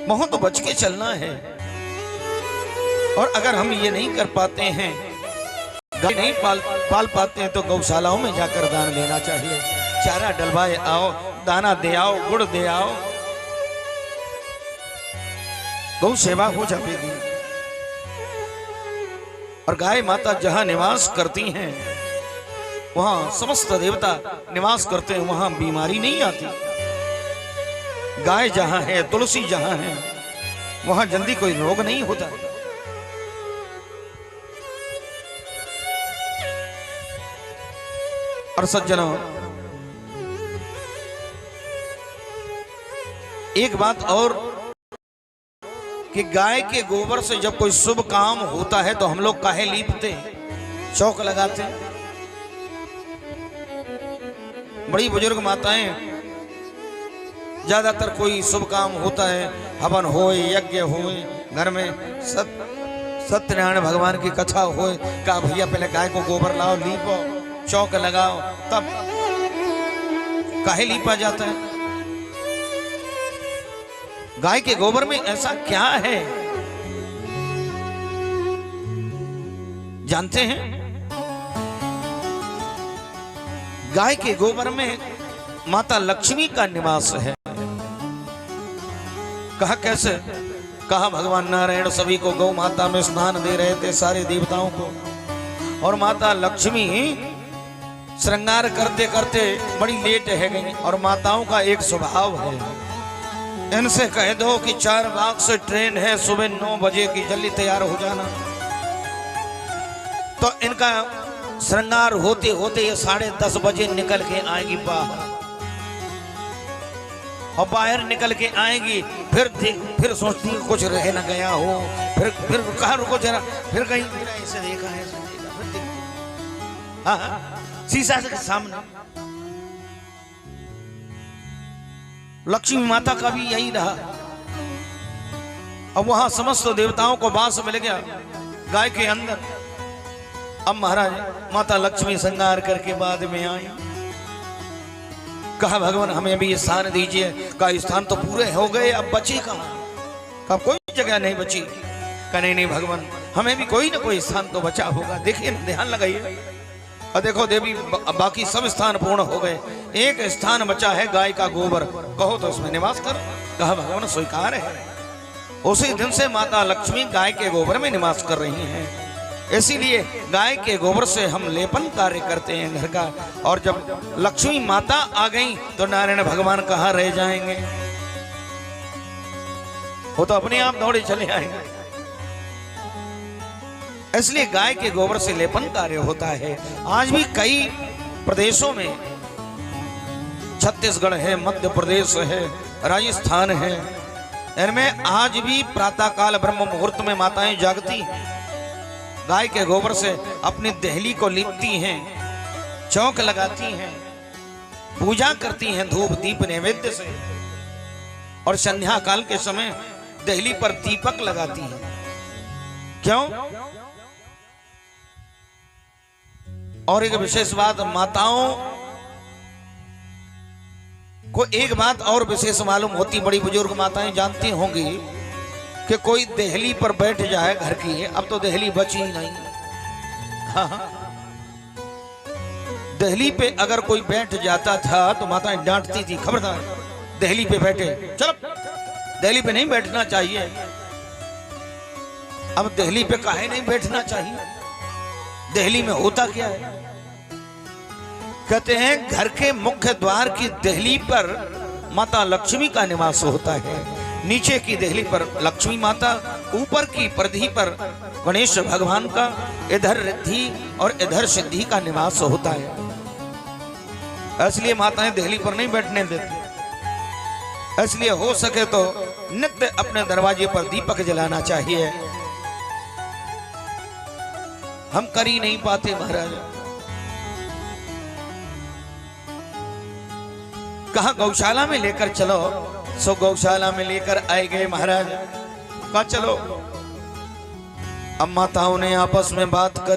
बहुत बच के चलना है। और अगर हम ये नहीं कर पाते हैं, गाय नहीं पाल पाते हैं, तो गौशालाओं में जाकर दान देना चाहिए। चारा डलवाए आओ, दाना दे आओ, गुड़ दे आओ, गौ सेवा हो जाएगी। और गाय माता जहां निवास करती हैं, वहां समस्त देवता निवास करते हैं, वहां बीमारी नहीं आती। गाय जहां है, तुलसी जहां है, वहां जल्दी कोई रोग नहीं होता। और सज्जनों, एक बात और कि गाय के गोबर से जब कोई शुभ काम होता है तो हम लोग काहे लीपते, चौक लगाते। बड़ी बुजुर्ग माताएं, ज्यादातर कोई शुभ काम होता है, हवन हो, यज्ञ हो, घर में सत्यनारायण भगवान की कथा हो, कहा भैया पहले गाय को गोबर लाओ, लीपो, चौक लगाओ, तब काहे लीपा जाता है। गाय के गोबर में ऐसा क्या है जानते हैं? गाय के गोबर में माता लक्ष्मी का निवास है। कहा कैसे? कहा भगवान नारायण सभी को गौ माता में स्नान दे रहे थे, सारे देवताओं को, और माता लक्ष्मी श्रृंगार करते करते बड़ी लेट है गई। और माताओं का एक स्वभाव है, इनसे कह दो कि 4 बाग से ट्रेन है, सुबह 9 बजे की, जल्दी तैयार हो जाना, तो इनका श्रृंगार होते होते ये 10:30 बजे निकल के आएगी बाहर। और बाहर निकल के आएगी, फिर सोचती है कुछ रह न गया हो, फिर कहा रुको जरा, फिर कहीं ऐसे देखा है, फिर देखती, हाँ शीशा के सामने। लक्ष्मी माता का भी यही रहा। अब वहां समस्त देवताओं को वास मिल गया गाय के अंदर। अब महाराज माता लक्ष्मी श्रृंगार करके बाद में आई। कहा भगवान हमें भी स्थान दीजिए। का स्थान तो पूरे हो गए, अब बची कहां? कहा कोई जगह नहीं बची। कहा नहीं भगवान, हमें भी कोई ना कोई स्थान तो बचा होगा। देखिए ध्यान लगाइए, और देखो देवी बाकी सब स्थान पूर्ण हो गए, एक स्थान बचा है गाय का गोबर, कहो तो उसमें निवास कर। कहा भगवान स्वीकार है। उसी दिन से माता लक्ष्मी गाय के गोबर में निवास कर रही हैं। इसीलिए गाय के गोबर से हम लेपन कार्य करते हैं घर का। और जब लक्ष्मी माता आ गई तो नारायण भगवान कहाँ रह जाएंगे, वो तो अपने आप दौड़े चले आएंगे। इसलिए गाय के गोबर से लेपन कार्य होता है। आज भी कई प्रदेशों में, छत्तीसगढ़ है, मध्य प्रदेश है, राजस्थान है, इनमें आज भी प्रातः काल ब्रह्म मुहूर्त में माताएं जागती, गाय के गोबर से अपनी देहली को लीपती हैं, चौक लगाती हैं, पूजा करती हैं धूप दीप नैवेद्य से, और संध्या काल के समय देहली पर दीपक लगाती हैं। क्यों? और एक विशेष बात, माताओं को एक बात और विशेष मालूम होती, बड़ी बुजुर्ग माताएं जानती होंगी कि कोई देहली पर बैठ जाए घर की, अब तो देहली बची ही नहीं। हाँ, देहली पे अगर कोई बैठ जाता था तो माताएं डांटती थी, खबरदार देहली पे बैठे, चलो देहली पे नहीं बैठना चाहिए। अब देहली पे काहे नहीं बैठना चाहिए? देहली में होता क्या है? कहते हैं घर के मुख्य द्वार की देहली पर माता लक्ष्मी का निवास होता है। नीचे की देहली पर लक्ष्मी माता, ऊपर की परिधि पर गणेश भगवान का, इधर रिद्धि और इधर सिद्धि का निवास होता है। इसलिए माताएं देहली पर नहीं बैठने देती। इसलिए हो सके तो नित्य अपने दरवाजे पर दीपक जलाना चाहिए। हम कर ही नहीं पाते महाराज। कहा गौशाला में लेकर चलो, सो गौशाला में लेकर आए गए महाराज। कहा चलो। अब माताओं ने आपस में बात कर